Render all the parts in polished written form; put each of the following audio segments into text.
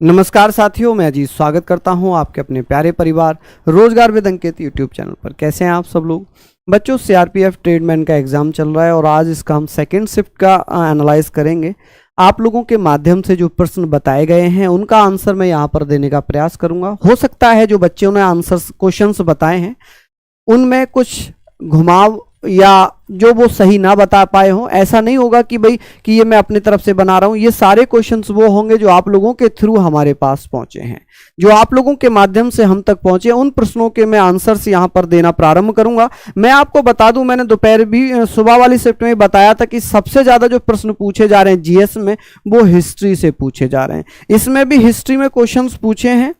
नमस्कार साथियों, मैं अजीत स्वागत करता हूं आपके अपने प्यारे परिवार रोजगार विद अंकित यूट्यूब चैनल पर। कैसे हैं आप सब लोग? बच्चों, सीआरपीएफ ट्रेडमैन का एग्जाम चल रहा है और आज इसका हम सेकंड शिफ्ट का एनालाइज करेंगे। आप लोगों के माध्यम से जो प्रश्न बताए गए हैं उनका आंसर मैं यहाँ पर देने का प्रयास करूंगा। हो सकता है जो बच्चों ने आंसर क्वेश्चंस बताए हैं उनमें कुछ घुमाव या जो वो सही ना बता पाए हों। ऐसा नहीं होगा कि भाई कि ये मैं अपनी तरफ से बना रहा हूं। ये सारे क्वेश्चंस वो होंगे जो आप लोगों के थ्रू हमारे पास पहुंचे हैं, जो आप लोगों के माध्यम से हम तक पहुंचे। उन प्रश्नों के मैं आंसर्स यहां पर देना प्रारंभ करूंगा। मैं आपको बता दूं, मैंने दोपहर भी सुबह वाली शिफ्ट में बताया था कि सबसे ज्यादा जो प्रश्न पूछे जा रहे हैं जीएस में वो हिस्ट्री से पूछे जा रहे हैं। इसमें भी हिस्ट्री में क्वेश्चंस पूछे हैं।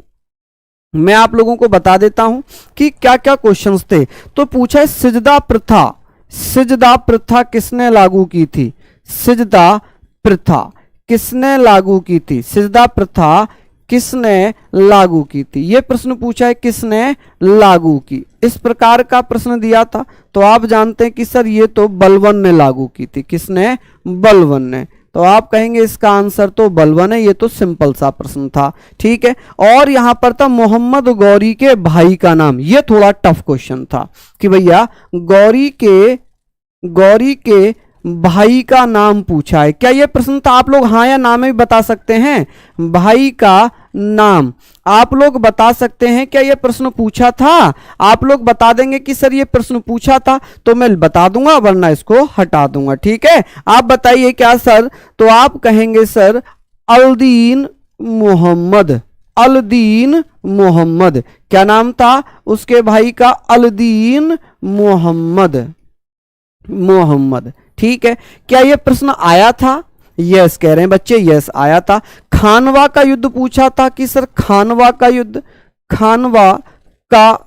मैं आप लोगों को बता देता हूं कि क्या क्या क्वेश्चंस थे। तो पूछा है सिजदा प्रथा। सिजदा प्रथा किसने लागू की थी? सिजदा प्रथा किसने लागू की थी? सिजदा प्रथा किसने लागू की थी? यह प्रश्न पूछा है किसने लागू की। इस प्रकार का प्रश्न दिया था तो आप जानते हैं कि सर ये तो बलबन ने लागू की थी। किसने? बलबन ने। तो आप कहेंगे इसका आंसर तो बलबन है। ये तो सिंपल सा प्रश्न था, ठीक है। और यहां पर था मोहम्मद गौरी के भाई का नाम। ये थोड़ा टफ क्वेश्चन था कि भैया गौरी के भाई का नाम पूछा है। क्या ये प्रश्न था? आप लोग हाँ या ना में भी बता सकते हैं। भाई का नाम आप लोग बता सकते हैं। क्या ये प्रश्न पूछा था? आप लोग बता देंगे कि सर ये प्रश्न पूछा था तो मैं बता दूंगा, वरना इसको हटा दूंगा, ठीक है। आप बताइए क्या सर? तो आप कहेंगे सर अलदीन मोहम्मद। अलदीन मोहम्मद। क्या नाम था उसके भाई का? अलदीन मोहम्मद। मोहम्मद, ठीक है। क्या यह प्रश्न आया था? यस कह रहे हैं बच्चे, यस आया था। खानवा का युद्ध पूछा था कि सर खानवा का युद्ध। खानवा का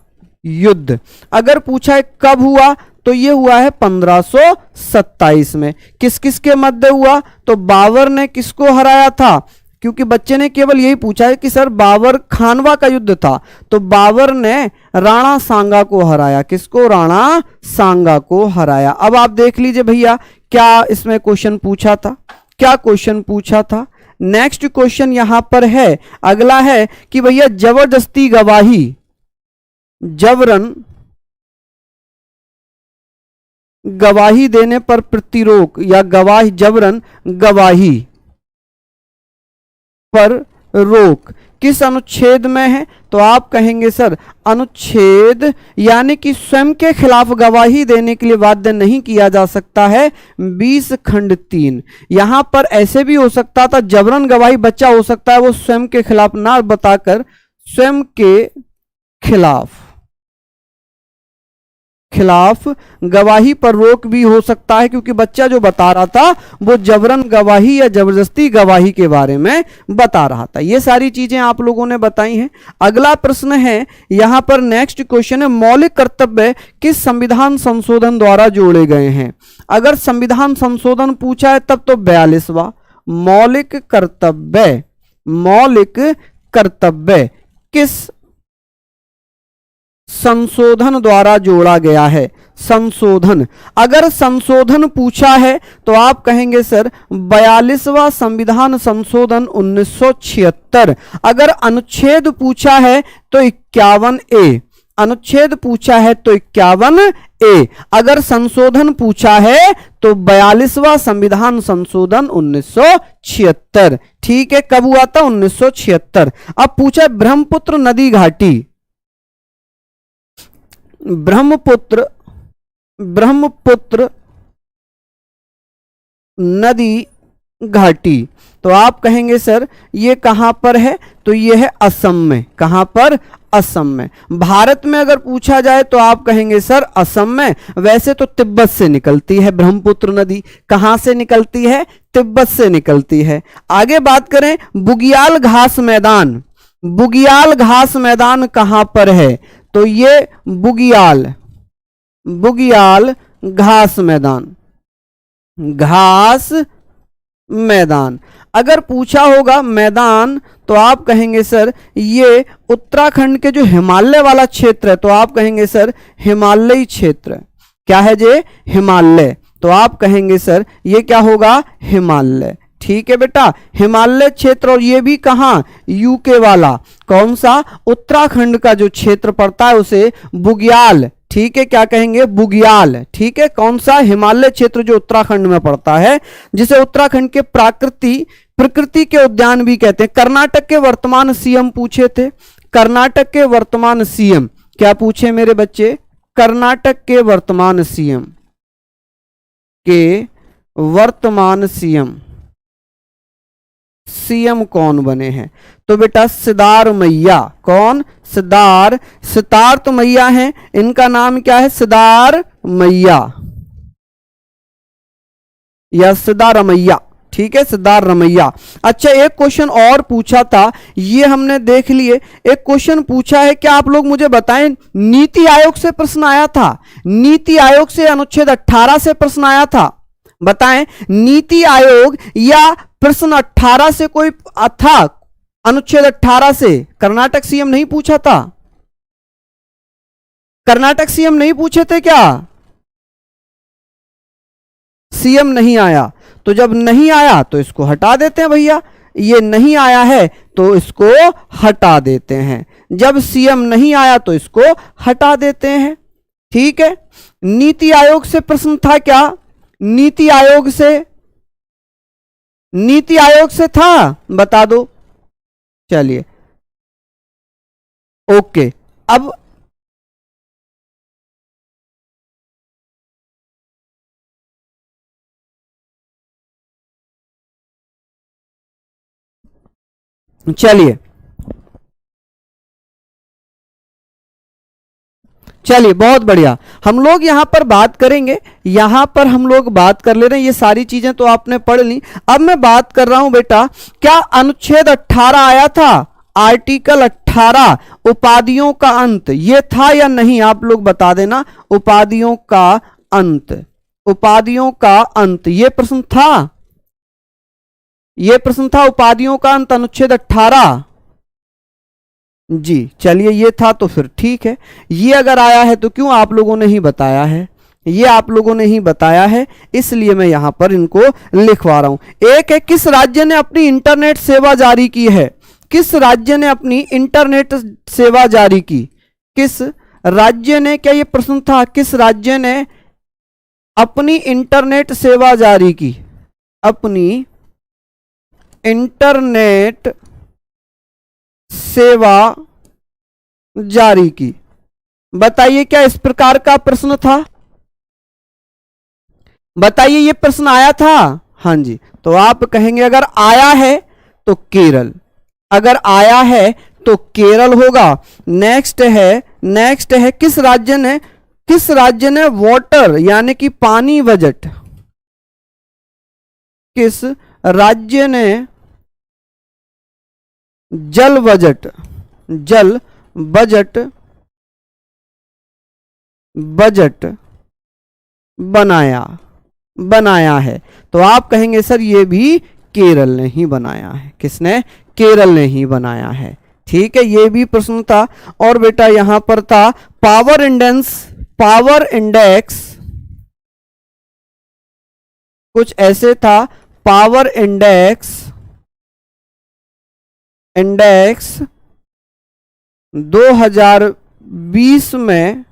युद्ध अगर पूछा है कब हुआ तो यह हुआ है 1527 में। किस किस के मध्य हुआ? तो बाबर ने किसको हराया था? क्योंकि बच्चे ने केवल यही पूछा है कि सर बाबर खानवा का युद्ध था तो बाबर ने राणा सांगा को हराया। किसको? राणा सांगा को हराया। अब आप देख लीजिए भैया क्या इसमें क्वेश्चन पूछा था, क्या क्वेश्चन पूछा था। नेक्स्ट क्वेश्चन यहां पर है, अगला है कि भैया जबरदस्ती गवाही, जबरन गवाही देने पर प्रतिरोक या गवाही, जबरन गवाही पर रोक किस अनुच्छेद में है? तो आप कहेंगे सर अनुच्छेद, यानी कि स्वयं के खिलाफ गवाही देने के लिए बाध्य नहीं किया जा सकता है 20 खंड 3। यहां पर ऐसे भी हो सकता था जबरन गवाही बच्चा हो सकता है वो स्वयं के खिलाफ ना बताकर स्वयं के खिलाफ गवाही पर रोक भी हो सकता है, क्योंकि बच्चा जो बता रहा था वो जबरन गवाही या जबरदस्ती गवाही के बारे में बता रहा था। ये सारी चीजें आप लोगों ने बताई हैं। अगला प्रश्न है यहां पर, नेक्स्ट क्वेश्चन है मौलिक कर्तव्य किस संविधान संशोधन द्वारा जोड़े गए हैं? अगर संविधान संशोधन पूछा है तब तो 42वां। मौलिक कर्तव्य किस संशोधन द्वारा जोड़ा गया है? संशोधन, अगर संशोधन पूछा है तो आप कहेंगे सर 42वां संविधान संशोधन 1976। अगर अनुच्छेद पूछा है तो 51A। अनुच्छेद पूछा है तो 51A। अगर संशोधन पूछा है तो 42वां संविधान संशोधन 1976, ठीक है। कब हुआ था? 1976। अब पूछा है ब्रह्मपुत्र नदी घाटी। ब्रह्मपुत्र नदी घाटी, तो आप कहेंगे सर ये कहां पर है? तो ये है असम में। कहां पर? असम में। भारत में अगर पूछा जाए तो आप कहेंगे सर असम में। वैसे तो तिब्बत से निकलती है ब्रह्मपुत्र नदी। कहां से निकलती है? तिब्बत से निकलती है। आगे बात करें बुगियाल घास मैदान। बुगियाल घास मैदान कहां पर है? तो ये बुगियाल घास मैदान अगर पूछा होगा मैदान तो आप कहेंगे सर ये उत्तराखंड के जो हिमालय वाला क्षेत्र है तो आप कहेंगे सर हिमालयी क्षेत्र। क्या है जे? हिमालय। तो आप कहेंगे सर ये क्या होगा? हिमालय। ठीक है बेटा, हिमालय क्षेत्र, और ये भी कहाँ, यूके वाला, कौन सा, उत्तराखंड का जो क्षेत्र पड़ता है उसे बुग्याल, ठीक है, क्या कहेंगे, बुग्याल, ठीक है, कौन सा, हिमालय क्षेत्र जो उत्तराखंड में पड़ता है, जिसे उत्तराखंड के प्रकृति के उद्यान भी कहते हैं। कर्नाटक के वर्तमान सीएम पूछे थे, कर्नाटक के वर्तमान सीएम, क्या पूछे मेरे बच्चे, कर्नाटक के वर्तमान सीएम, सीएम कौन बने हैं, तो बेटा सिद्धारमैया, कौन, सिद्धार्थ मैया हैं, इनका नाम क्या है, सिद्धारमैया या सिद्धारमैया, ठीक है, सिद्धारमैया। अच्छा, एक क्वेश्चन और पूछा था, ये हमने देख लिए। एक क्वेश्चन पूछा है, क्या आप लोग मुझे बताएं, नीति आयोग से प्रश्न आया था, नीति आयोग से अनुच्छेद 18 से प्रश्न आया था, बताएं, नीति आयोग या प्रश्न 18 से कोई था, अनुच्छेद 18 से कर्नाटक सीएम नहीं पूछा था, कर्नाटक सीएम नहीं पूछे थे क्या, सीएम नहीं आया, तो जब नहीं आया तो इसको हटा देते हैं भैया, ये नहीं आया है तो इसको हटा देते हैं, जब सीएम नहीं आया तो इसको हटा देते हैं, ठीक है। नीति आयोग से प्रश्न था क्या, नीति आयोग से था, बता दो, चलिए, ओके। अब चलिए बहुत बढ़िया, हम लोग यहां पर बात करेंगे, यहां पर हम लोग बात कर ले रहे हैं, ये सारी चीजें तो आपने पढ़ ली। अब मैं बात कर रहा हूं बेटा, क्या अनुच्छेद 18 आया था, आर्टिकल 18, उपाधियों का अंत, ये था या नहीं, आप लोग बता देना, उपाधियों का अंत, उपाधियों का अंत, ये प्रश्न था, ये प्रश्न था, उपाधियों का अंत, अनुच्छेद 18 जी, चलिए ये था तो फिर ठीक है। ये अगर आया है तो क्यों आप लोगों ने ही बताया है, ये आप लोगों ने ही बताया है, इसलिए मैं यहां पर इनको लिखवा रहा हूं। एक है, किस राज्य ने अपनी इंटरनेट सेवा जारी की है, किस राज्य ने अपनी इंटरनेट सेवा जारी की, किस राज्य ने, क्या ये प्रश्न था, किस राज्य ने अपनी इंटरनेट सेवा जारी की, अपनी इंटरनेट सेवा जारी की, बताइए, क्या इस प्रकार का प्रश्न था, बताइए, ये प्रश्न आया था, हां जी, तो आप कहेंगे अगर आया है तो केरल, अगर आया है तो केरल होगा। नेक्स्ट है किस राज्य ने वाटर यानी कि पानी बजट, किस राज्य ने जल बजट बनाया है, तो आप कहेंगे सर ये भी केरल ने ही बनाया है, किसने, केरल ने ही बनाया है, ठीक है, ये भी प्रश्न था। और बेटा यहां पर था पावर इंडेक्स कुछ ऐसे था, पावर इंडेक्स 2020 में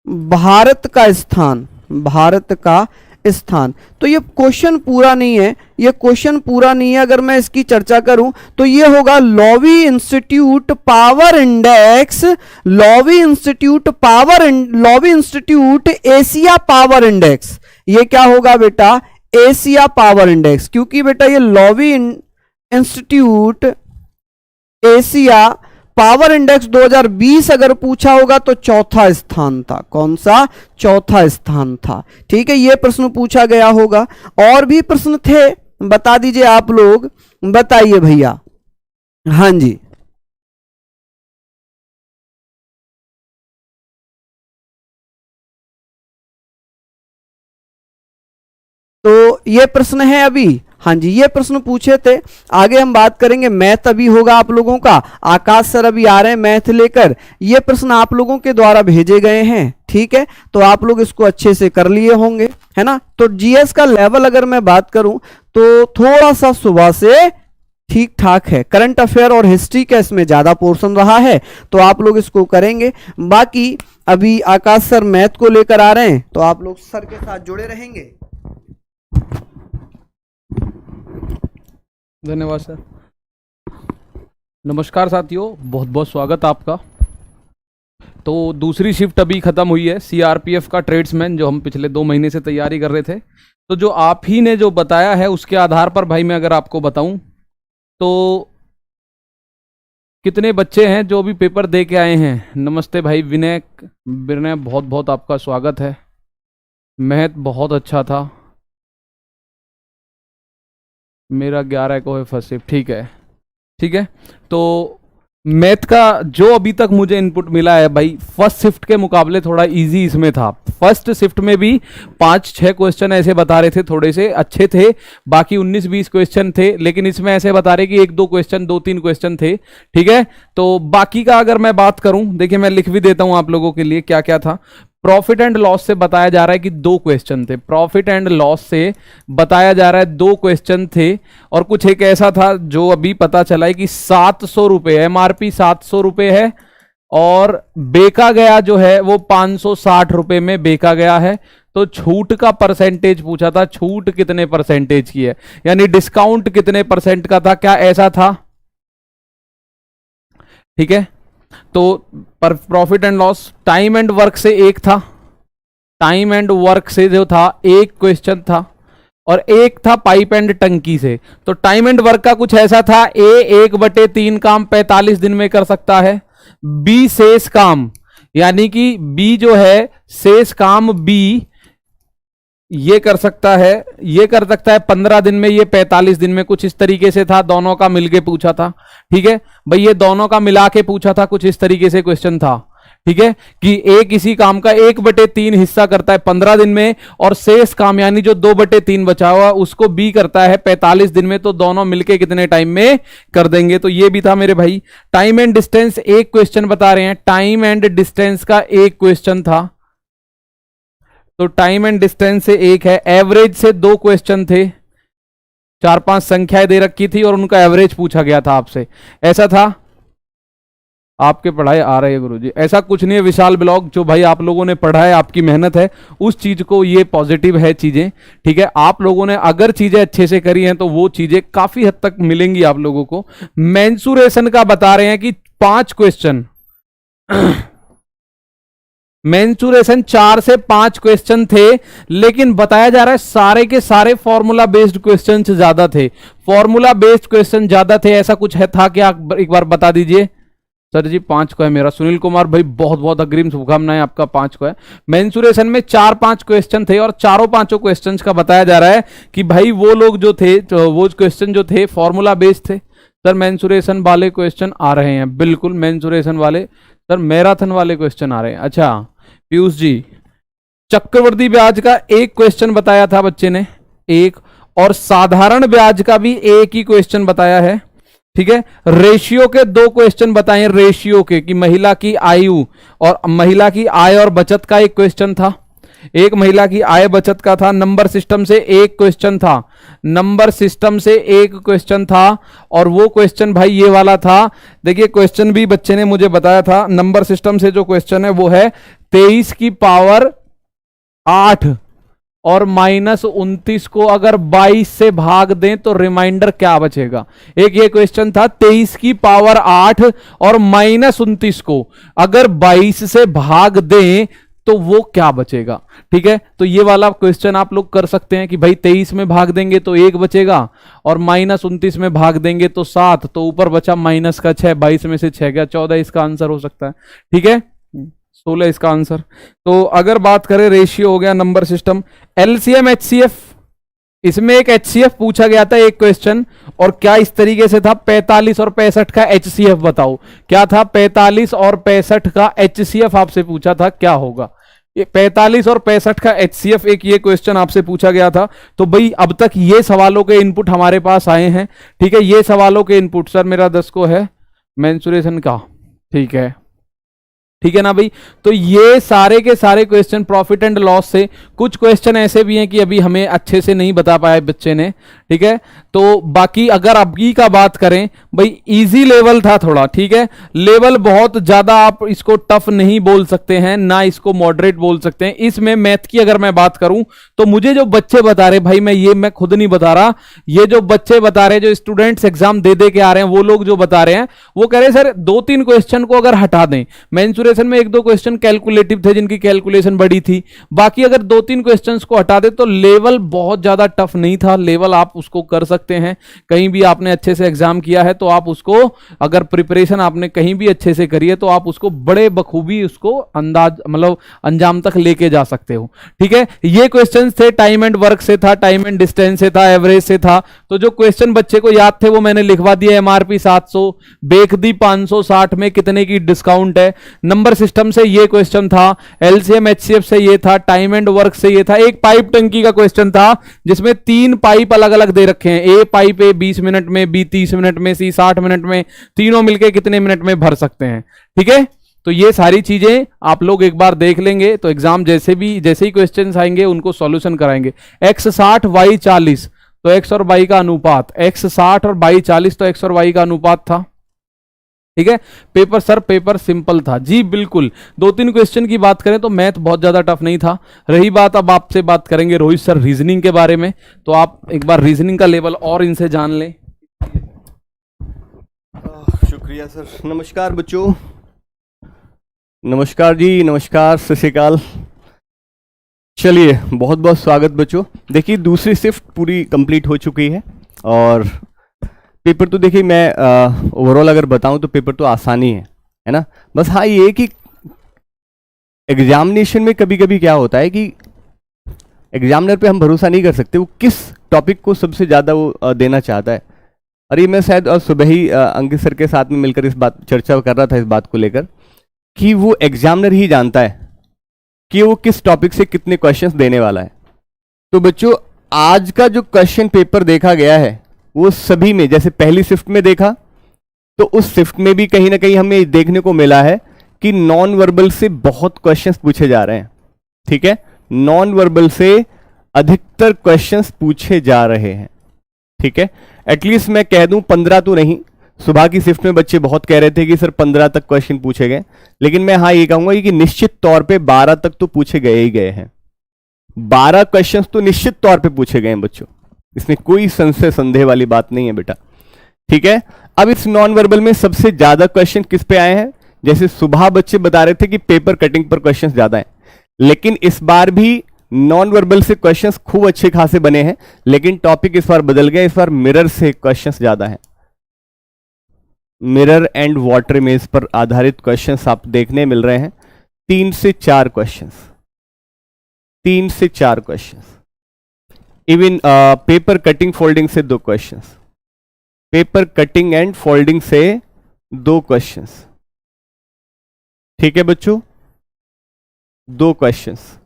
भारत का स्थान, तो ये क्वेश्चन पूरा नहीं है, ये क्वेश्चन पूरा नहीं है, अगर मैं इसकी चर्चा करूं तो ये होगा Lowy institute Asia power index, ये क्या होगा बेटा, एशिया पावर इंडेक्स, क्योंकि बेटा ये Lowy institute Asia power index 2020 अगर पूछा होगा तो चौथा स्थान था, कौन सा, चौथा स्थान था, ठीक है, ये प्रश्न पूछा गया होगा। और भी प्रश्न थे, बता दीजिए आप लोग, बताइए भैया, हां जी, तो ये प्रश्न है अभी, हाँ जी, ये प्रश्न पूछे थे। आगे हम बात करेंगे, मैथ अभी होगा आप लोगों का, आकाश सर अभी आ रहे हैं मैथ लेकर, ये प्रश्न आप लोगों के द्वारा भेजे गए हैं, ठीक है, तो आप लोग इसको अच्छे से कर लिए होंगे, है ना। तो जीएस का लेवल अगर मैं बात करूं तो थोड़ा सा सुबह से ठीक ठाक है। करंट अफेयर और हिस्ट्री का इसमें ज्यादा पोर्शन रहा है, तो आप लोग इसको करेंगे। बाकी अभी आकाश सर मैथ को लेकर आ रहे हैं, तो आप लोग सर के साथ जुड़े रहेंगे। धन्यवाद सर। नमस्कार साथियों, बहुत बहुत स्वागत आपका। तो दूसरी शिफ्ट अभी ख़त्म हुई है, सीआरपीएफ का ट्रेड्समैन, जो हम पिछले 2 महीने से तैयारी कर रहे थे। तो जो आप ही ने जो बताया है उसके आधार पर भाई मैं अगर आपको बताऊं तो कितने बच्चे हैं जो अभी पेपर दे के आए हैं। नमस्ते भाई विनय, विनय बहुत बहुत आपका स्वागत है। मैथ बहुत अच्छा था, मेरा 11 को है फर्स्ट शिफ्ट, ठीक है ठीक है। तो मैथ का जो अभी तक मुझे इनपुट मिला है भाई, फर्स्ट शिफ्ट के मुकाबले थोड़ा इजी इसमें था। फर्स्ट शिफ्ट में भी 5-6 क्वेश्चन ऐसे बता रहे थे, थोड़े से अच्छे थे, बाकी 19-20 क्वेश्चन थे। लेकिन इसमें ऐसे बता रहे कि 1-2 क्वेश्चन, 2-3 क्वेश्चन थे, ठीक है। तो बाकी का अगर मैं बात करूं, देखिए मैं लिख भी देता हूं आप लोगों के लिए क्या क्या था। प्रॉफिट एंड लॉस से बताया जा रहा है कि 2 क्वेश्चन थे। प्रॉफिट एंड लॉस से बताया जा रहा है 2 क्वेश्चन थे। और कुछ एक ऐसा था जो अभी पता चला है कि 700 रुपए, एमआरपी 700 रुपए है और बेचा गया जो है वो 560 रुपए में बेचा गया है। तो छूट का परसेंटेज पूछा था, छूट कितने परसेंटेज की है, यानी डिस्काउंट कितने परसेंट का था, क्या ऐसा था, ठीक है। तो पर profit and loss time and work से एक था, टाइम एंड वर्क से जो था एक क्वेश्चन था, और एक था पाइप एंड टंकी से। तो टाइम एंड वर्क का कुछ ऐसा था, ए 1/3 काम 45 दिन में कर सकता है, बी शेष काम, यानी कि बी जो है शेष काम बी ये कर सकता है, ये कर सकता है 15 दिन में, ये 45 दिन में, कुछ इस तरीके से था। दोनों का मिलके पूछा था, ठीक है भाई, ये दोनों का मिला के पूछा था, कुछ इस तरीके से क्वेश्चन था, ठीक है, कि ए किसी काम का 1/3 हिस्सा करता है 15 दिन में, और शेष काम यानी जो 2/3 बचा हुआ उसको बी करता है 45 दिन में। तो दोनों मिलके कितने टाइम में कर देंगे। तो ये भी था मेरे भाई। टाइम एंड डिस्टेंस एक क्वेश्चन बता रहे हैं, टाइम एंड डिस्टेंस का एक क्वेश्चन था, तो टाइम एंड डिस्टेंस से एक है। एवरेज से 2 क्वेश्चन थे, 4-5 संख्याएं दे रखी थी और उनका एवरेज पूछा गया था आपसे, ऐसा था। आपके पढ़ाई आ रही है गुरुजी, ऐसा कुछ नहीं है। विशाल ब्लॉग जो भाई आप लोगों ने पढ़ा है, आपकी मेहनत है, उस चीज को ये पॉजिटिव है चीजें, ठीक है। आप लोगों ने अगर चीजें अच्छे से करी हैं तो वो चीजें काफी हद तक मिलेंगी आप लोगों को। मेंसुरेशन का बता रहे हैं कि 5 क्वेश्चन मेंसुरेशन 4 से 5 क्वेश्चन थे, लेकिन बताया जा रहा है सारे के सारे फॉर्मूला बेस्ड क्वेश्चन ज्यादा थे, फॉर्मूला बेस्ड क्वेश्चन ज्यादा थे। ऐसा कुछ है था क्या, एक बार बता दीजिए। सर जी 5 को है मेरा। सुनील कुमार भाई बहुत बहुत अग्रिम शुभकामनाएं, आपका 5 को है। मेंसुरेशन में 4-5 क्वेश्चन थे और चारों पांचों क्वेश्चन का बताया जा रहा है कि भाई वो लोग जो थे, तो वो क्वेश्चन जो थे फॉर्मूला बेस्ड थे। सर मेंसुरेशन वाले क्वेश्चन आ रहे हैं, बिल्कुल मेंसुरेशन वाले। सर मैराथन वाले क्वेश्चन आ रहे हैं, अच्छा पीयूष जी। चक्रवृद्धि ब्याज का एक क्वेश्चन बताया था बच्चे ने, एक, और साधारण ब्याज का भी एक ही क्वेश्चन बताया है, ठीक है। रेशियो के 2 क्वेश्चन बताए, रेशियो के, कि महिला की आयु और महिला की आय और बचत का एक क्वेश्चन था, एक महिला की आय बचत का था। नंबर सिस्टम से एक क्वेश्चन था, नंबर सिस्टम से एक क्वेश्चन था, और वो क्वेश्चन भाई ये वाला था। देखिए क्वेश्चन भी बच्चे ने मुझे बताया था, नंबर सिस्टम से जो क्वेश्चन है वो है 23 की पावर 8 और -29 को अगर 22 से भाग दें तो रिमाइंडर क्या बचेगा। एक ये क्वेश्चन था, 23 की पावर 8 और -29 को अगर 22 से भाग दें तो वो क्या बचेगा, ठीक है। तो ये वाला क्वेश्चन आप लोग कर सकते हैं कि भाई 23 में भाग देंगे तो 1 बचेगा, और -29 में भाग देंगे तो 7, तो ऊपर बचा माइनस का 6, 22 में से 6 गया, 14 इसका आंसर हो सकता है, ठीक है, 16 इसका आंसर। तो अगर बात करें रेशियो हो गया, नंबर सिस्टम, एलसीएम एचसीएफ, इसमें एक एचसीएफ पूछा गया था एक क्वेश्चन, और क्या इस तरीके से था, 45 और 65 का एचसीएफ बताओ। क्या था, 45 और 65 का एचसीएफ आपसे पूछा था, क्या होगा। ये 45 और 65 का एचसीएफ एक ये क्वेश्चन आपसे पूछा गया था। तो भाई अब तक ये सवालों के इनपुट हमारे पास आए हैं, ठीक है, ये सवालों के इनपुट। सर मेरा 10 को है मेंसुरेशन का, ठीक है, ठीक है ना भाई। तो ये सारे के सारे क्वेश्चन प्रॉफिट एंड लॉस से, कुछ क्वेश्चन ऐसे भी हैं कि अभी हमें अच्छे से नहीं बता पाए बच्चे ने, ठीक है। तो बाकी अगर अभी का बात करें भाई, इजी लेवल था थोड़ा, ठीक है। लेवल बहुत ज्यादा आप इसको टफ नहीं बोल सकते हैं, ना इसको मॉडरेट बोल सकते हैं। इसमें मैथ की अगर मैं बात करूं तो मुझे जो बच्चे बता रहे, भाई मैं खुद नहीं बता रहा, ये जो बच्चे बता रहे, जो स्टूडेंट्स एग्जाम दे के आ रहे हैं, वो लोग जो बता रहे हैं, वो कह रहे हैं सर 2-3 क्वेश्चन को अगर हटा दें, मेंसुरेशन में 1-2 क्वेश्चन कैलकुलेटिव थे जिनकी कैलकुलेशन बड़ी थी, बाकी अगर 2-3 क्वेश्चंस को हटा दे तो लेवल बहुत ज्यादा टफ नहीं था। लेवल आप उसको कर सकते हैं, कहीं भी आपने अच्छे से एग्जाम किया है तो आप उसको, अगर प्रिपरेशन आपने कहीं भी अच्छे से करी है तो आप उसको बड़े बखूबी उसको अंदाज मतलब अंजाम तक लेके जा सकते हो, ठीक है। ये क्वेश्चंस थे टाइम एंड वर्क से था, टाइम एंड डिस्टेंस से था, एवरेज से था। तो जो क्वेश्चन बच्चे को याद थे वो मैंने लिखवा दिया। एमआरपी 700, बेखदी 560 में कितने की डिस्काउंट है, नंबर सिस्टम से ये क्वेश्चन था, एलसीएम एचसीएफ से ये था, टाइम एंड वर्क से ये था। एक पाइप टंकी का क्वेश्चन था जिसमें 3 पाइप अलग अलग दे रखे हैं, ए पाइप ए 20 मिनट में, बी 30 मिनट में, सी 60 मिनट में, तीनों मिलके कितने मिनट में भर सकते हैं, ठीक है। तो ये सारी चीजें आप लोग एक बार देख लेंगे तो एग्जाम जैसे ही क्वेश्चंस आएंगे उनको सॉल्यूशन कराएंगे। x 60 y 40, तो x और y का अनुपात, x 60 और y 40 तो x और y का अनुपात था, ठीक है। पेपर सर पेपर सिंपल था जी, बिल्कुल। 2-3 क्वेश्चन की बात करें तो मैथ बहुत ज्यादा टफ नहीं था। रही बात, अब आपसे बात करेंगे रोहित सर रीजनिंग के बारे में, तो आप एक बार रीजनिंग का लेवल और इनसे जान लें। शुक्रिया सर। नमस्कार बच्चों, नमस्कार जी, नमस्कार, सत श्री अकाल। चलिए, बहुत बहुत स्वागत बच्चों। देखिए दूसरी शिफ्ट पूरी कंप्लीट हो चुकी है और पेपर तो देखिए मैं ओवरऑल अगर बताऊं तो पेपर तो आसानी है ना। बस हाँ ये कि एग्जामिनेशन में कभी कभी क्या होता है कि एग्जामिनर पे हम भरोसा नहीं कर सकते, वो किस टॉपिक को सबसे ज़्यादा वो देना चाहता है। और ये मैं शायद सुबह ही अंकित सर के साथ में मिलकर इस बात चर्चा कर रहा था, इस बात को लेकर कि वो एग्जामिनर ही जानता है कि वो किस टॉपिक से कितने क्वेश्चंस देने वाला है। तो बच्चों आज का जो क्वेश्चन पेपर देखा गया है वो सभी में, जैसे पहली शिफ्ट में देखा तो उस शिफ्ट में भी कहीं ना कहीं हमें देखने को मिला है कि नॉन वर्बल से बहुत क्वेश्चंस पूछे जा रहे हैं, ठीक है। नॉन वर्बल से अधिकतर क्वेश्चंस पूछे जा रहे हैं, ठीक है। एटलीस्ट मैं कह दूं 15 तो नहीं, सुबह की शिफ्ट में बच्चे बहुत कह रहे थे कि सर 15 तक क्वेश्चन पूछे गए, लेकिन मैं हाँ ये कहूंगा कि निश्चित तौर पे 12 तक तो पूछे गए ही गए हैं। 12 क्वेश्चंस तो निश्चित तौर पे पूछे गए हैं बच्चों, इसमें कोई संदेह वाली बात नहीं है बेटा, ठीक है। अब इस नॉन वर्बल में सबसे ज्यादा क्वेश्चन किस पे आए हैं, जैसे सुबह बच्चे बता रहे थे कि पेपर कटिंग पर क्वेश्चन ज्यादा है, लेकिन इस बार भी नॉन वर्बल से क्वेश्चंस खूब अच्छे खासे बने हैं, लेकिन टॉपिक इस बार बदल गया। इस बार मिरर से क्वेश्चंस ज्यादा हैं, मिरर एंड वाटर इमेज पर आधारित क्वेश्चंस आप देखने मिल रहे हैं। 3 से 4 क्वेश्चंस, 3 से 4 questions. Even paper cutting folding से 2 questions, paper cutting and folding से 2 क्वेश्चंस, ठीक है बच्चों, 2 क्वेश्चंस।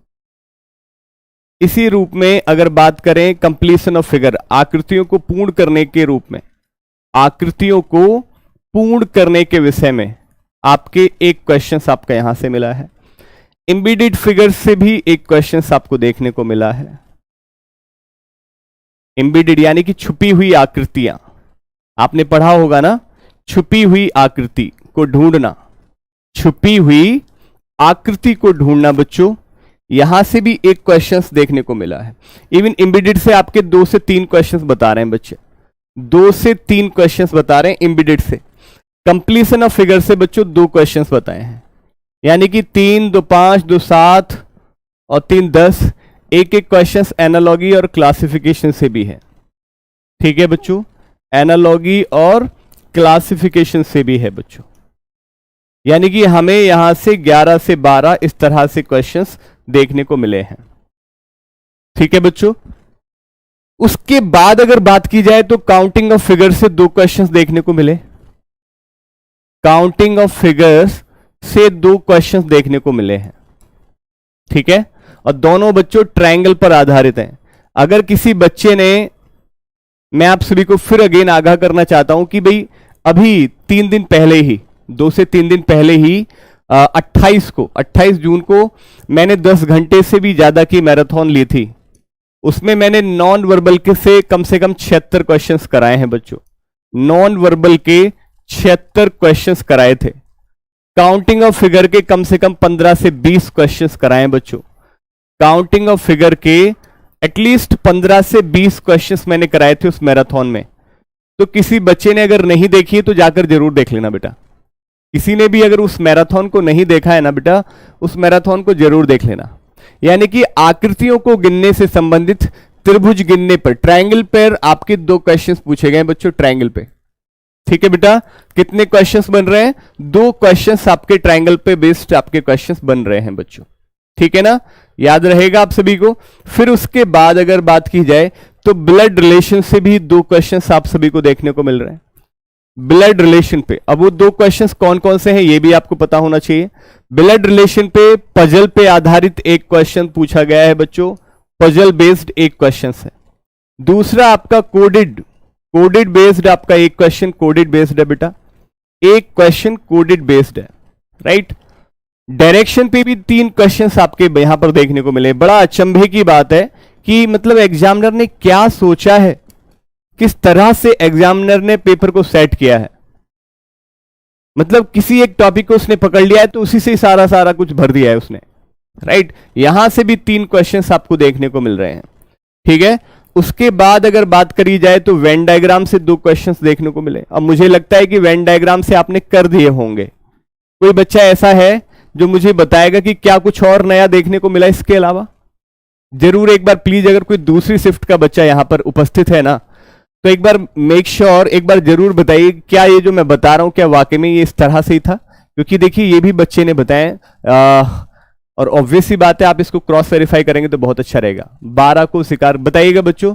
इसी रूप में अगर बात करें कंप्लीशन ऑफ फिगर, आकृतियों को पूर्ण करने के रूप में, आकृतियों को पूर्ण करने के विषय में आपके 1 क्वेश्चन आपका यहां से मिला है। एम्बेडेड फिगर से भी 1 क्वेश्चन आपको देखने को मिला है। एम्बेडेड यानी कि छुपी हुई आकृतियां, आपने पढ़ा होगा ना, छुपी हुई आकृति को ढूंढना, छुपी हुई आकृति को ढूंढना बच्चों, यहां से भी 1 क्वेश्चन देखने को मिला है। इवन एम्बेडेड से आपके 2 से 3 क्वेश्चन बता रहे हैं बच्चे, 2 से 3 क्वेश्चन बता रहे हैं एम्बेडेड से। कंप्लीशन ऑफ फिगर से बच्चों 2 क्वेश्चंस बताए हैं, यानी कि 3, 2, 5, 2, 7 और 3, 10। 1-1 क्वेश्चंस एनालॉगी और क्लासिफिकेशन से भी है, ठीक है बच्चों, एनालॉगी और क्लासिफिकेशन से भी है बच्चों। यानी कि हमें यहां से 11 से 12 इस तरह से क्वेश्चंस देखने को मिले हैं, ठीक है बच्चों। उसके बाद अगर बात की जाए तो काउंटिंग ऑफ फिगर से 2 क्वेश्चंस देखने को मिले, काउंटिंग ऑफ फिगर्स से 2 क्वेश्चंस देखने को मिले हैं, ठीक है। और दोनों बच्चों ट्रायंगल पर आधारित हैं। अगर किसी बच्चे ने, मैं आप सभी को फिर अगेन आगाह करना चाहता हूं कि भाई अभी 3 दिन पहले ही, 2 से 3 दिन पहले ही 28 जून को मैंने 10 घंटे से भी ज्यादा की मैराथन ली थी। उसमें मैंने नॉन वर्बल के से कम 76 क्वेश्चंस कराए हैं बच्चों। नॉन वर्बल के 76 क्वेश्चंस कराए थे। काउंटिंग ऑफ फिगर के कम से कम 15 से 20 क्वेश्चंस कराए बच्चों। काउंटिंग ऑफ फिगर के एटलीस्ट 15 से 20 क्वेश्चंस मैंने कराए थे उस मैराथन में। तो किसी बच्चे ने अगर नहीं देखी है तो जाकर जरूर देख लेना बेटा। किसी ने भी अगर उस मैराथन को नहीं देखा है ना बेटा, उस मैराथन को जरूर देख लेना। यानी कि आकृतियों को गिनने से संबंधित त्रिभुज गिनने पर, ट्रायंगल पर आपके 2 क्वेश्चंस पूछे गए बच्चों, ट्रायंगल पे। ठीक है बेटा, कितने क्वेश्चंस बन रहे हैं? 2 क्वेश्चंस आपके ट्रायंगल पे बेस्ड आपके क्वेश्चंस बन रहे हैं बच्चों। ठीक है ना, याद रहेगा आप सभी को। फिर उसके बाद अगर बात की जाए तो ब्लड रिलेशन से भी 2 क्वेश्चंस आप सभी को देखने को मिल रहे हैं, ब्लड रिलेशन पे। अब वो 2 क्वेश्चंस कौन कौन से हैं ये भी आपको पता होना चाहिए। ब्लड रिलेशन पे पजल पे आधारित एक क्वेश्चन पूछा गया है बच्चों, पजल बेस्ड एक क्वेश्चन है। दूसरा आपका कोडेड बेस्ड आपका एक क्वेश्चन कोडेड बेस्ड है बेटा, एक क्वेश्चन कोडेड बेस्ड है, राइट। डायरेक्शन पे भी 3 क्वेश्चंस आपके यहां पर देखने को मिले। बड़ा अचंभे की बात है कि मतलब एग्जामिनर ने क्या सोचा है, किस तरह से एग्जामिनर ने पेपर को सेट किया है। मतलब किसी एक टॉपिक को उसने पकड़ लिया है तो उसी से सारा कुछ भर दिया है उसने, राइट। यहां से भी 3 क्वेश्चंस आपको देखने को मिल रहे हैं। ठीक है, उसके बाद अगर बात करी जाए तो वेन डायग्राम से 2 क्वेश्चंस देखने को मिले। अब मुझे लगता है कि वेन डायग्राम से आपने कर दिए होंगे। कोई बच्चा ऐसा है जो मुझे बताएगा कि क्या कुछ और नया देखने को मिला इसके अलावा? जरूर एक बार प्लीज, अगर कोई दूसरी शिफ्ट का बच्चा यहां पर उपस्थित है ना, तो एक बार मेक श्योर एक बार जरूर बताइए क्या ये जो मैं बता रहा हूं क्या वाकई में ये इस तरह से ही था। क्योंकि देखिए ये भी बच्चे ने बताए, और ऑब्वियस सी बात है आप इसको क्रॉस वेरीफाई करेंगे तो बहुत अच्छा रहेगा। 12 को शिकार बताइएगा बच्चों।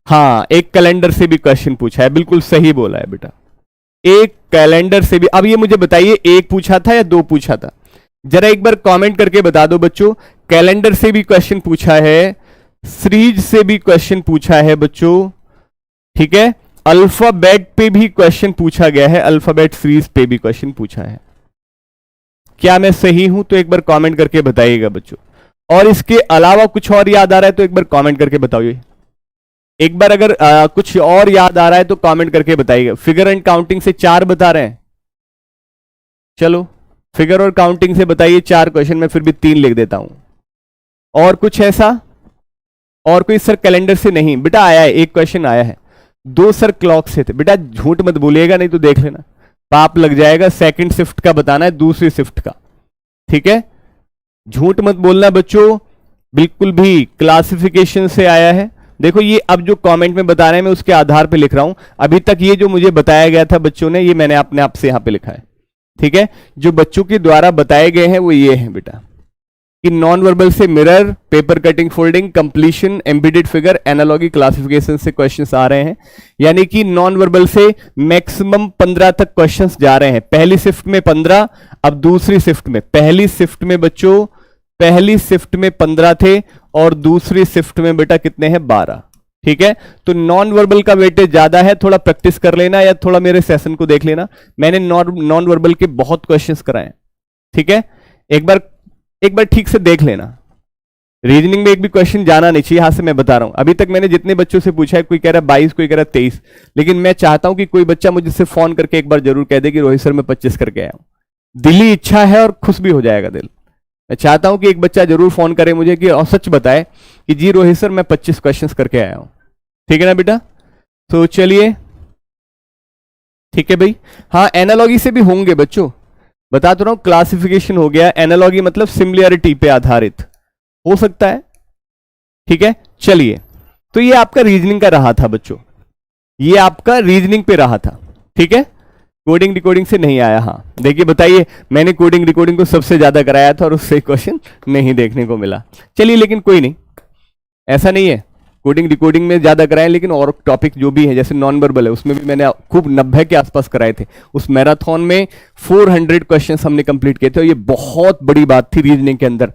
हाँ, एक कैलेंडर से भी क्वेश्चन पूछा है, बिल्कुल सही बोला है बेटा, एक कैलेंडर से भी। अब ये मुझे बताइए 1 पूछा था या 2 पूछा था? जरा एक बार कमेंट करके बता दो बच्चों। कैलेंडर से भी क्वेश्चन पूछा है, सीरीज से भी क्वेश्चन पूछा है बच्चों, ठीक है। अल्फाबेट पे भी क्वेश्चन पूछा गया है, अल्फाबेट सीरीज पे भी क्वेश्चन पूछा है। क्या मैं सही हूं? तो एक बार कमेंट करके बताइएगा बच्चों। और इसके अलावा कुछ और याद आ रहा है तो एक बार कमेंट करके बताइए। एक बार अगर कुछ और याद आ रहा है तो कमेंट करके बताइएगा। फिगर एंड काउंटिंग से 4 बता रहे हैं, चलो फिगर और काउंटिंग से बताइए 4 क्वेश्चन, मैं फिर भी 3 लिख देता हूं। और कुछ ऐसा? और कोई सर कैलेंडर से नहीं बेटा आया है, 1 क्वेश्चन आया है। 2 सर क्लॉक से थे बेटा, झूठ मत बोलिएगा नहीं तो देख लेना पाप लग जाएगा। सेकंड शिफ्ट का बताना है, दूसरी शिफ्ट का, ठीक है। झूठ मत बोलना बच्चों, बिल्कुल भी क्लासिफिकेशन से आया है। देखो ये अब जो कमेंट में बता रहे हैं मैं उसके आधार पे लिख रहा हूं। अभी तक ये जो मुझे बताया गया था बच्चों ने, ये मैंने अपने आप से यहां पे लिखा है, ठीक है। जो बच्चों के द्वारा बताए गए हैं वो ये हैं बेटा, कि नॉन वर्बल से mirror, paper cutting, folding, completion, embedded figure, analogy, classification से क्वेश्चंस आ रहे हैं। यानी कि नॉन वर्बल से मैक्सिमम 15 तक क्वेश्चंस जा रहे हैं। पहली शिफ्ट में 15, अब दूसरी शिफ्ट में, पहली शिफ्ट में बच्चों, पहली शिफ्ट में 15 थे और दूसरी शिफ्ट में बेटा कितने हैं? 12, ठीक है। तो नॉन वर्बल का वेटेज ज्यादा है, थोड़ा प्रैक्टिस कर लेना या थोड़ा मेरे सेशन को देख लेना। मैंने नॉन वर्बल के बहुत क्वेश्चंस कराए, ठीक है। एक बार ठीक से देख लेना। रीजनिंग में एक भी क्वेश्चन जाना नहीं चाहिए, यहां से मैं बता रहा हूं। अभी तक मैंने जितने बच्चों से पूछा है, कोई कह रहा है 22, कोई कह रहा है 23, लेकिन मैं चाहता हूं कि कोई बच्चा मुझे सिर्फ फोन करके एक बार जरूर कह दे कि रोहित सर मैं 25 करके आया हूं। दिली इच्छा है और खुश भी हो जाएगा दिल। मैं चाहता हूं कि एक बच्चा जरूर फोन करे मुझे कि और सच बताए कि जी रोहित सर मैं 25 क्वेश्चन करके आया हूं, ठीक है ना बेटा। तो चलिए, ठीक है भाई। हाँ, एनालॉगी से भी होंगे बच्चों, बता तो रहा हूं। क्लासिफिकेशन हो गया, एनालॉगी मतलब सिमिलरिटी पे आधारित हो सकता है, ठीक है। चलिए, तो ये आपका रीजनिंग का रहा था बच्चों, ये आपका रीजनिंग पे रहा था, ठीक है। कोडिंग डिकोडिंग से नहीं आया। हाँ देखिए, बताइए, मैंने कोडिंग डिकोडिंग को सबसे ज्यादा कराया था और उससे क्वेश्चन नहीं देखने को मिला। चलिए, लेकिन कोई नहीं, ऐसा नहीं है, कोडिंग डिकोडिंग में ज्यादा कराए, लेकिन और टॉपिक जो भी है जैसे नॉन वर्बल है उसमें भी मैंने खूब 90 के आसपास कराए थे। उस मैराथन में 400 क्वेश्चंस हमने कंप्लीट किए थे और ये बहुत बड़ी बात थी रीजनिंग के अंदर।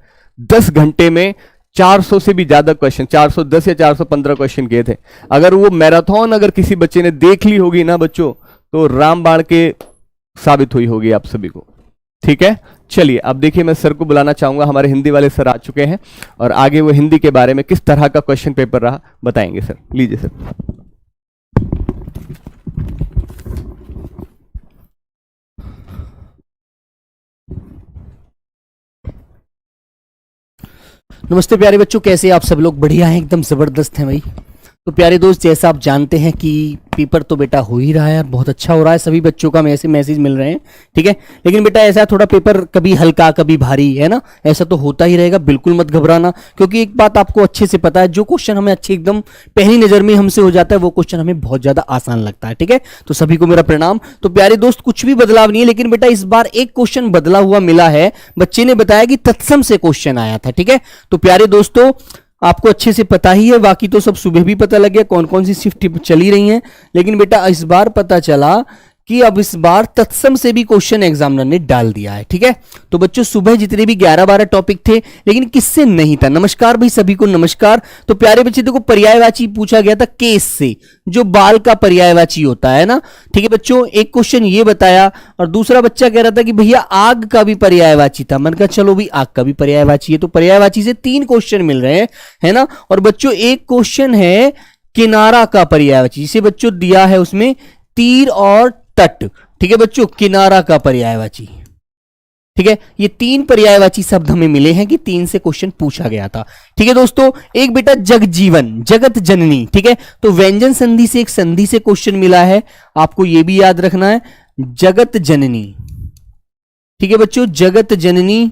10 घंटे में 400 से भी ज्यादा क्वेश्चन, 410 या 415 क्वेश्चन किए थे। अगर वो मैराथन अगर किसी बच्चे ने देख ली होगी ना बच्चों, तो रामबाण के साबित हुई होगी आप सभी को। ठीक है, चलिए अब देखिए मैं सर को बुलाना चाहूंगा। हमारे हिंदी वाले सर आ चुके हैं और आगे वो हिंदी के बारे में किस तरह का क्वेश्चन पेपर रहा बताएंगे। सर लीजिए सर। नमस्ते प्यारे बच्चों, कैसे आप सब लोग? बढ़िया हैं, एकदम ज़बरदस्त हैं भाई। तो प्यारे दोस्त, जैसा आप जानते हैं कि पेपर तो बेटा हो ही रहा है और बहुत अच्छा हो रहा है, सभी बच्चों का ऐसे मैसेज मिल रहे हैं। ठीक है, लेकिन बेटा ऐसा थोड़ा पेपर कभी हल्का कभी भारी है ना, ऐसा तो होता ही रहेगा। बिल्कुल मत घबराना, क्योंकि एक बात आपको अच्छे से पता है, जो क्वेश्चन हमें अच्छे एकदम पहली नज़र में हमसे हो जाता है वो क्वेश्चन हमें बहुत ज़्यादा आसान लगता है। ठीक है, तो सभी को मेरा प्रणाम। तो प्यारे दोस्त, कुछ भी बदलाव नहीं है, लेकिन बेटा इस बार एक क्वेश्चन बदला हुआ मिला है। बच्चे ने बताया कि तत्सम से क्वेश्चन आया था। ठीक है, तो प्यारे दोस्तों आपको अच्छे से पता ही है, बाकी तो सब सुबह भी पता लग गया कौन कौन सी शिफ्ट चली रही हैं, लेकिन बेटा इस बार पता चला कि अब इस बार तत्सम से भी क्वेश्चन एग्जामिनर ने डाल दिया है। ठीक है, तो बच्चों सुबह जितने भी 11-12 टॉपिक थे, लेकिन किससे नहीं था। नमस्कार भाई, सभी को नमस्कार। तो प्यारे बच्चे देखो, पर्यायवाची पूछा गया था केस से, जो बाल का पर्यायवाची होता है ना। ठीक है बच्चों, एक क्वेश्चन ये बताया और दूसरा बच्चा कह रहा था कि भैया आग का भी पर्यायवाची था। मैंने कहा चलो भी आग का भी पर्यायवाची है, तो पर्यायवाची से 3 क्वेश्चन मिल रहे हैं, है ना। और बच्चों एक क्वेश्चन है किनारा का पर्यायवाची, जिसे बच्चों दिया है उसमें तीर और तट। ठीक है बच्चों, किनारा का पर्यायवाची। ठीक है, ये 3 पर्यायवाची शब्द हमें मिले हैं कि 3 से क्वेश्चन पूछा गया था। ठीक है दोस्तों, एक बेटा जगजीवन, जगत जननी। ठीक है, तो व्यंजन संधि से एक संधि से क्वेश्चन मिला है, आपको ये भी याद रखना है, जगत जननी। ठीक है बच्चों, जगत जननी,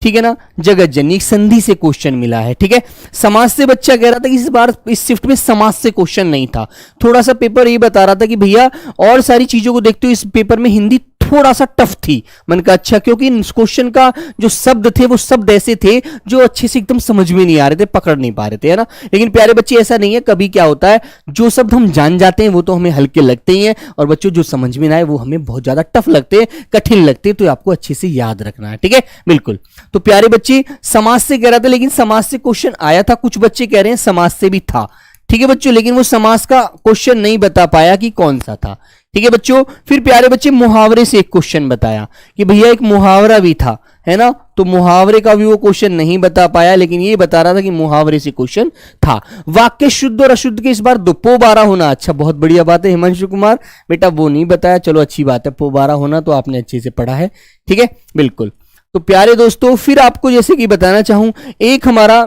ठीक है ना, जगत जननी एक संधि से क्वेश्चन मिला है। ठीक है, समास से बच्चा कह रहा था कि इस बार इस शिफ्ट में समास से क्वेश्चन नहीं था। थोड़ा सा पेपर ये बता रहा था कि भैया और सारी चीजों को देखते हुए इस पेपर में हिंदी थोड़ा सा टफ थी। मैंने कहा अच्छा, क्योंकि इस क्वेश्चन का जो शब्द थे वो शब्द ऐसे थे जो अच्छे से एकदम समझ में नहीं आ रहे थे, पकड़ नहीं पा रहे थे, है ना। लेकिन प्यारे बच्चे ऐसा नहीं है, कभी क्या होता है जो शब्द हम जान जाते हैं वो तो हमें हल्के लगते ही हैं, और बच्चों जो समझ में ना आए वो हमें बहुत ज्यादा टफ लगते हैं, कठिन लगते हैं, तो आपको अच्छे से याद रखना है। ठीक है, बिल्कुल। तो प्यारे बच्चे समास से कह रहा था, लेकिन समास से क्वेश्चन आया था, कुछ बच्चे कह रहे हैं समास से भी था। ठीक है बच्चों, लेकिन वो समास का क्वेश्चन नहीं बता पाया कि कौन सा था। ठीक है बच्चों, फिर प्यारे बच्चे मुहावरे से एक क्वेश्चन बताया कि भैया एक मुहावरा भी था, है ना। तो मुहावरे का भी वो क्वेश्चन नहीं बता पाया, लेकिन ये बता रहा था कि मुहावरे से क्वेश्चन था। वाक्य शुद्ध और अशुद्ध के इस बार दो पोबारा होना, अच्छा बहुत बढ़िया बात है हिमांशु कुमार, बेटा वो नहीं बताया, चलो अच्छी बात है, पोबारा होना तो आपने अच्छे से पढ़ा है। ठीक है, बिल्कुल। तो प्यारे दोस्तों, फिर आपको जैसे कि बताना चाहूं, एक हमारा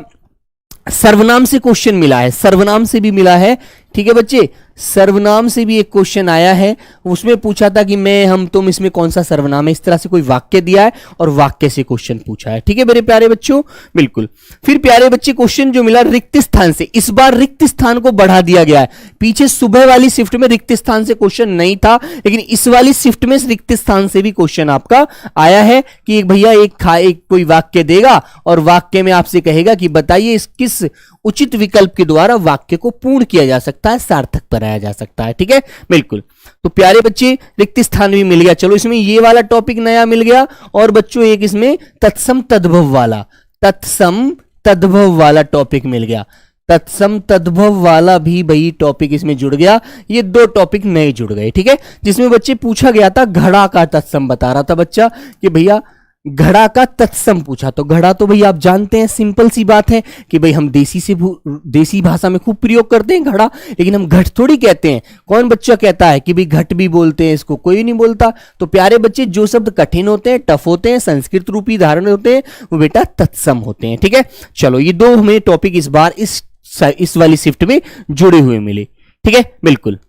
सर्वनाम से क्वेश्चन मिला है, सर्वनाम से भी मिला है। ठीक है बच्चे, सर्वनाम से भी एक क्वेश्चन आया है, उसमें पूछा था कि मैं, हम, तुम, इसमें कौन सा सर्वनाम है, इस तरह से कोई वाक्य दिया है और वाक्य से क्वेश्चन पूछा है। ठीक है मेरे प्यारे बच्चों, बिल्कुल। फिर प्यारे बच्चे क्वेश्चन जो मिला रिक्त स्थान से, इस बार रिक्त स्थान को बढ़ा दिया गया है। पीछे सुबह वाली शिफ्ट में रिक्त स्थान से क्वेश्चन नहीं था, लेकिन इस वाली शिफ्ट में रिक्त स्थान से भी क्वेश्चन आपका आया है कि भैया एक कोई वाक्य देगा और वाक्य में आपसे कहेगा कि बताइए इस किस उचित विकल्प के द्वारा वाक्य को पूर्ण किया जा सकता है, सार्थक बनाया जा सकता है। ठीक है, बिल्कुल। तो प्यारे बच्चे रिक्त स्थान भी मिल गया, चलो इसमें ये वाला टॉपिक नया मिल गया, और बच्चों एक इसमें तत्सम तद्भव वाला, तत्सम तद्भव वाला टॉपिक मिल गया। तत्सम तद्भव वाला भी भाई टॉपिक इसमें जुड़ गया, ये 2 टॉपिक नए जुड़ गए। ठीक है, जिसमें बच्चे पूछा गया था घड़ा का तत्सम, बता रहा था बच्चा कि भैया घड़ा का तत्सम पूछा। तो घड़ा तो भाई आप जानते हैं, सिंपल सी बात है कि भाई हम देसी भाषा में खूब प्रयोग करते हैं घड़ा, लेकिन हम घट थोड़ी कहते हैं। कौन बच्चा कहता है कि भाई घट भी बोलते हैं, इसको कोई नहीं बोलता। तो प्यारे बच्चे जो शब्द कठिन होते हैं, टफ होते हैं, संस्कृत रूपी धारण होते हैं, वो बेटा तत्सम होते हैं। ठीक है, चलो ये 2 हमें टॉपिक इस बार इस वाली शिफ्ट में जुड़े हुए मिले। ठीक है, बिल्कुल।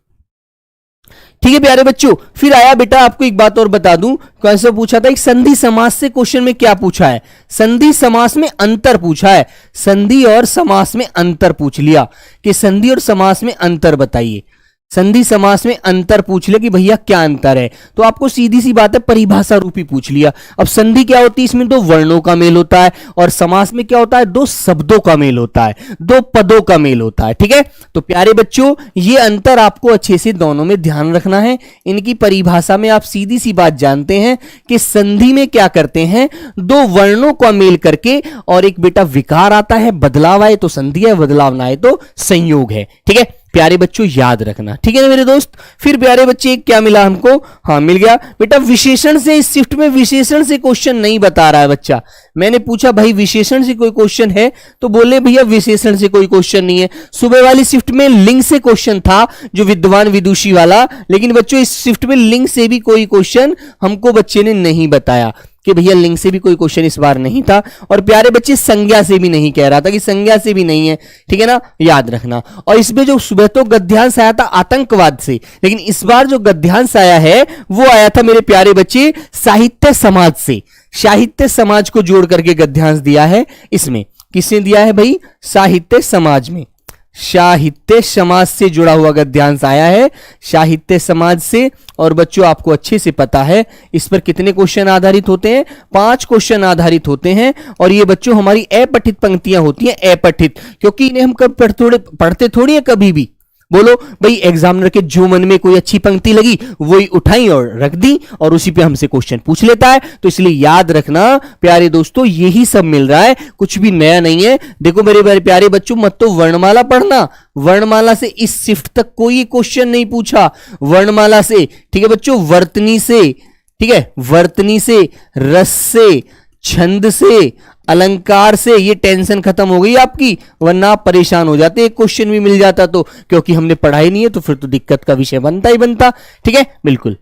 ठीक है प्यारे बच्चों, फिर आया बेटा, आपको एक बात और बता दूं, कैसे पूछा था, एक संधि समास से क्वेश्चन में क्या पूछा है, संधि समास में अंतर पूछा है। संधि और समास में अंतर पूछ लिया कि संधि और समास में अंतर बताइए। संधि समास में अंतर पूछ लिया कि भैया क्या अंतर है, तो आपको सीधी सी बात है परिभाषा रूपी पूछ लिया। अब संधि क्या होती है, इसमें 2 वर्णों का मेल होता है, और समास में क्या होता है, 2 शब्दों का मेल होता है, 2 पदों का मेल होता है। ठीक है, तो प्यारे बच्चों ये अंतर आपको अच्छे से दोनों में ध्यान रखना है। इनकी परिभाषा में आप सीधी सी बात जानते हैं कि संधि में क्या करते हैं, 2 वर्णों का मेल करके, और एक बेटा विकार आता है, बदलाव आए तो संधि है, बदलाव ना आए तो संयोग है। ठीक है, प्यारे बच्चों याद रखना, ठीक है ना मेरे दोस्त। फिर प्यारे बच्चे क्या मिला हमको, हाँ मिल गया बेटा विशेषण से। इस शिफ्ट में विशेषण से क्वेश्चन नहीं बता रहा है बच्चा। मैंने पूछा भाई विशेषण से कोई क्वेश्चन है, तो बोले भैया विशेषण से कोई क्वेश्चन नहीं है। सुबह वाली शिफ्ट में लिंग से क्वेश्चन था, जो विद्वान विदुषी वाला, लेकिन बच्चों इस शिफ्ट में लिंग से भी कोई क्वेश्चन हमको बच्चे ने नहीं बताया कि भैया लिंग से भी कोई क्वेश्चन इस बार नहीं था। और प्यारे बच्चे संज्ञा से भी नहीं कह रहा था कि संज्ञा से भी नहीं है, ठीक है ना, याद रखना। और इसमें जो सुबह तो गद्यांश आया था आतंकवाद से, लेकिन इस बार जो गद्यांश आया है वो आया था मेरे प्यारे बच्चे साहित्य समाज से। साहित्य समाज को जोड़ करके गद्यांश दिया है इसमें। किसने दिया है भाई, साहित्य समाज में, साहित्य समाज से जुड़ा हुआ गद्यांश आया है, साहित्य समाज से। और बच्चों आपको अच्छे से पता है इस पर कितने क्वेश्चन आधारित होते हैं, 5 क्वेश्चन आधारित होते हैं। और ये बच्चों हमारी अपठित पंक्तियां होती हैं, अपठित, क्योंकि इन्हें हम कब पढ़ते थोड़ी है कभी भी। बोलो भाई एग्जामिनर के जो मन में कोई अच्छी पंक्ति लगी वही उठाई और रख दी और उसी पे हमसे क्वेश्चन पूछ लेता है। तो इसलिए याद रखना प्यारे दोस्तों, यही सब मिल रहा है, कुछ भी नया नहीं है। देखो मेरे प्यारे बच्चों, मत तो वर्णमाला पढ़ना, वर्णमाला से इस शिफ्ट तक कोई क्वेश्चन नहीं पूछा वर्णमाला से, ठीक है बच्चों। वर्तनी से, ठीक है, वर्तनी से, रस से, छंद से, अलंकार से, ये टेंशन खत्म हो गई आपकी, वरना आप परेशान हो जाते एक क्वेश्चन भी मिल जाता तो। क्योंकि हमने पढ़ाई नहीं है तो फिर तो दिक्कत का विषय बनता ही बनता, ठीक है, बिल्कुल।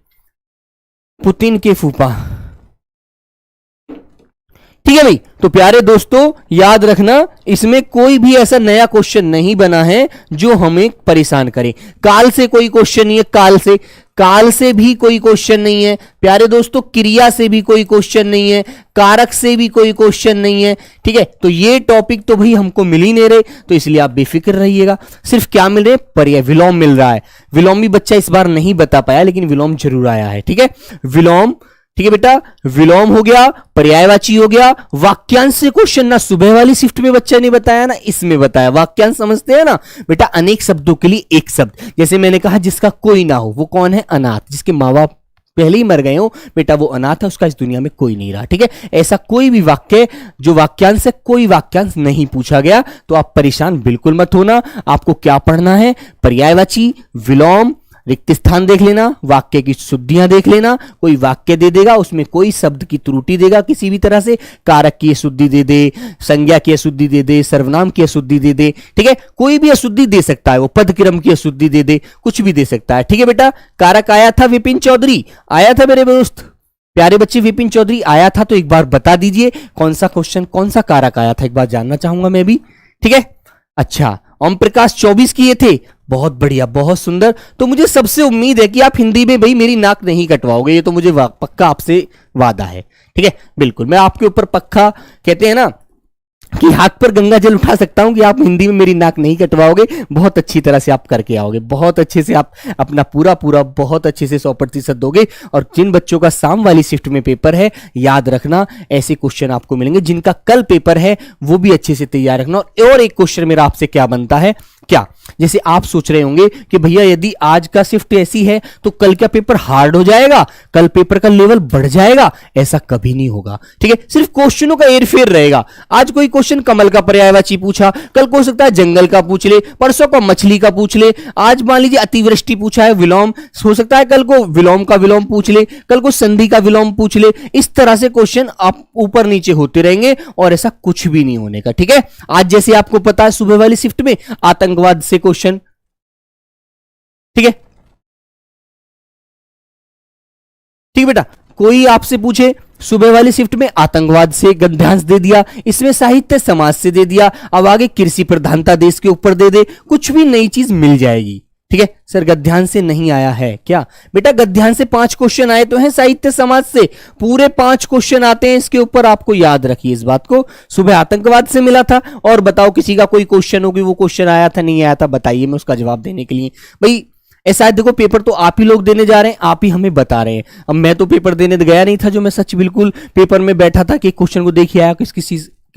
पुतिन के फूफा, ठीक है भाई। तो प्यारे दोस्तों याद रखना इसमें कोई भी ऐसा नया क्वेश्चन नहीं बना है जो हमें परेशान करे। काल से कोई क्वेश्चन नहीं है, काल से भी कोई क्वेश्चन नहीं है प्यारे दोस्तों, क्रिया से भी कोई क्वेश्चन नहीं है, कारक से भी कोई क्वेश्चन नहीं है, ठीक है। तो ये टॉपिक तो भाई हमको मिल ही नहीं रहे, तो इसलिए आप बेफिक्र रहिएगा। सिर्फ क्या मिल रहे, पर्याय, विलोम मिल रहा है। विलोम भी बच्चा इस बार नहीं बता पाया, लेकिन विलोम जरूर आया है, ठीक है, विलोम, ठीक है बेटा। विलोम हो गया, पर्यायवाची हो गया, वाक्यांश से क्वेश्चन ना सुबह वाली शिफ्ट में बच्चा ने बताया ना इसमें बताया। वाक्यांश समझते हैं ना बेटा, अनेक शब्दों के लिए एक शब्द। जैसे मैंने कहा जिसका कोई ना हो वो कौन है, अनाथ, जिसके माँ बाप पहले ही मर गए हो बेटा वो अनाथ है, उसका इस दुनिया में कोई नहीं रहा, ठीक है। ऐसा कोई भी वाक्य जो वाक्यांश से कोई वाक्यांश नहीं पूछा गया तो आप परेशान बिल्कुल मत होना। आपको क्या पढ़ना है, पर्यायवाची, विलोम, रिक्त स्थान देख लेना, वाक्य की शुद्धियां देख लेना। कोई वाक्य दे देगा उसमें कोई शब्द की त्रुटि देगा किसी भी तरह से, कारक की अशुद्धि दे दे, संज्ञा की अशुद्धि दे दे, सर्वनाम की अशुद्धि दे दे, ठीक है, कोई भी अशुद्धि दे सकता है वो, पद क्रम की अशुद्धि दे दे, कुछ भी दे सकता है, ठीक है बेटा। कारक आया था विपिन चौधरी, आया था मेरे दोस्त प्यारे बच्चे, विपिन चौधरी आया था, तो एक बार बता दीजिए कौन सा क्वेश्चन कौन सा कारक आया था, एक बार जानना चाहूंगा मैं भी, ठीक है। अच्छा, ओम प्रकाश 24 किए थे, बहुत बढ़िया, बहुत सुंदर। तो मुझे सबसे उम्मीद है कि आप हिंदी में भाई मेरी नाक नहीं कटवाओगे, ये तो मुझे पक्का आपसे वादा है, ठीक है, बिल्कुल। मैं आपके ऊपर पक्का, कहते हैं ना कि हाथ पर गंगा जल उठा सकता हूं कि आप हिंदी में मेरी नाक नहीं कटवाओगे, बहुत अच्छी तरह से आप करके आओगे, बहुत अच्छे से आप अपना पूरा बहुत अच्छे से 100% दोगे। और जिन बच्चों का शाम वाली शिफ्ट में पेपर है, याद रखना ऐसे क्वेश्चन आपको मिलेंगे। जिनका कल पेपर है वो भी अच्छे से तैयार रखना। और एक क्वेश्चन मेरा आपसे क्या बनता है, क्या जैसे आप सोच रहे होंगे कि भैया यदि आज का शिफ्ट ऐसी है तो कल का पेपर हार्ड हो जाएगा, कल पेपर का लेवल बढ़ जाएगा, ऐसा कभी नहीं होगा, ठीक है। सिर्फ क्वेश्चनों का हेरफेर रहेगा। आज कोई क्वेश्चन कमल का पर्यायवाची पूछा, कल को हो सकता है जंगल का पूछ ले, परसों को मछली का पूछ ले, आज मान लीजिए अतिवृष्टि पूछा है, विलोम हो सकता है कल को विलोम का विलोम पूछ ले, कल को संधि का विलोम पूछ ले। इस तरह से क्वेश्चन आप ऊपर नीचे होते रहेंगे और ऐसा कुछ भी नहीं होने का, ठीक है। आज जैसे आपको पता है सुबह वाली शिफ्ट में आतंकवाद से क्वेश्चन, ठीक है, ठीक बेटा। कोई आपसे पूछे सुबह वाली शिफ्ट में आतंकवाद से गद्यांश दे दिया, इसमें साहित्य समाज से दे दिया, अब आगे कृषि प्रधानता देश के ऊपर दे दे, कुछ भी नई चीज मिल जाएगी, ठीक है। सर गद्यांश से नहीं आया है क्या बेटा, गद्यांश से 5 क्वेश्चन आए तो हैं, साहित्य समाज से पूरे 5 क्वेश्चन आते हैं, इसके ऊपर आपको याद रखिए इस बात को। सुबह आतंकवाद से मिला था, और बताओ किसी का कोई क्वेश्चन होगी वो क्वेश्चन आया था नहीं आया था, बताइए, मैं उसका जवाब देने के लिए भाई ऐसा है। देखो पेपर तो आप ही लोग देने जा रहे हैं, आप ही हमें बता रहे हैं। अब मैं तो पेपर देने गया नहीं था, जो मैं सच बिल्कुल पेपर में बैठा था कि क्वेश्चन को देखिए आया किस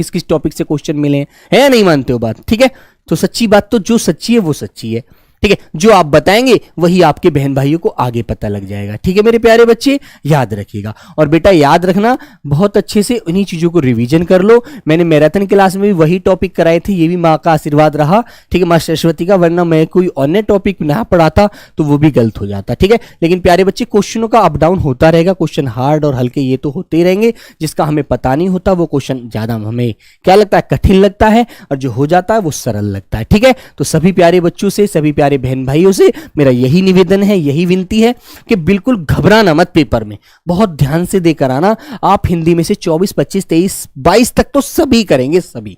किस टॉपिक से क्वेश्चन मिले हैं, है या नहीं मानते हो बात, ठीक है। तो सच्ची बात तो जो सच्ची है वो सच्ची है, ठीक है, जो आप बताएंगे वही आपके बहन भाइयों को आगे पता लग जाएगा। ठीक है मेरे प्यारे बच्चे, याद रखिएगा। और बेटा याद रखना, बहुत अच्छे से उन्हीं चीजों को रिवीजन कर लो। मैंने मैराथन क्लास में भी वही टॉपिक कराए थे, ये भी माँ का आशीर्वाद रहा, ठीक है, माँ सरस्वती का, वरना मैं कोई अन्य टॉपिक ना पढ़ाता तो वो भी गलत हो जाता। ठीक है, लेकिन प्यारे बच्चे क्वेश्चनों का अप डाउन होता रहेगा, क्वेश्चन हार्ड और हल्के ये तो होते ही रहेंगे। जिसका हमें पता नहीं होता वो क्वेश्चन ज्यादा हमें क्या लगता है, कठिन लगता है, और जो हो जाता है वो सरल लगता है। ठीक है, तो सभी प्यारे बच्चों से, सभी प्यारे बहन भाइयों से मेरा यही निवेदन है, यही विनती है कि बिल्कुल घबराना मत, पेपर में बहुत ध्यान से देकर आना। आप हिंदी में से 24, 25, 23, 22 तक तो सभी करेंगे, सभी।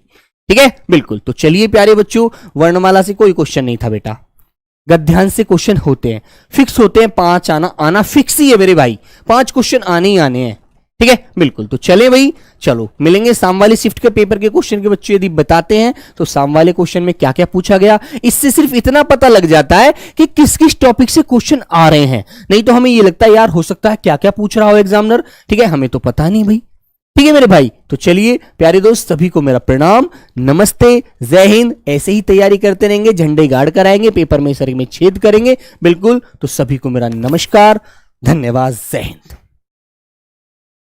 ठीक है, बिल्कुल। तो चलिए प्यारे बच्चों, वर्णमाला से कोई क्वेश्चन नहीं था बेटा, गद्यांश से क्वेश्चन होते हैं, फिक्स होते हैं, 5 आना फिक्स ही है मेरे भाई, 5 क्वेश्चन आने ही आने हैं। ठीक है, बिल्कुल। तो चले भाई, चलो मिलेंगे शाम वाली शिफ्ट के पेपर के क्वेश्चन के बच्चे यदि बताते हैं तो शाम वाले क्वेश्चन में क्या क्या पूछा गया, इससे सिर्फ इतना पता लग जाता है कि किस किस टॉपिक से क्वेश्चन आ रहे हैं। नहीं तो हमें ये लगता है यार हो सकता है क्या क्या पूछ रहा हो एग्जामिनर, ठीक है, हमें तो पता नहीं भाई। ठीक है मेरे भाई, तो चलिए प्यारे दोस्त, सभी को मेरा प्रणाम, नमस्ते, जय हिंद। ऐसे ही तैयारी करते रहेंगे, झंडे गाड़ कर आएंगे, पेपर में सर में छेद करेंगे, बिल्कुल। तो सभी को मेरा नमस्कार, धन्यवाद, जय हिंद।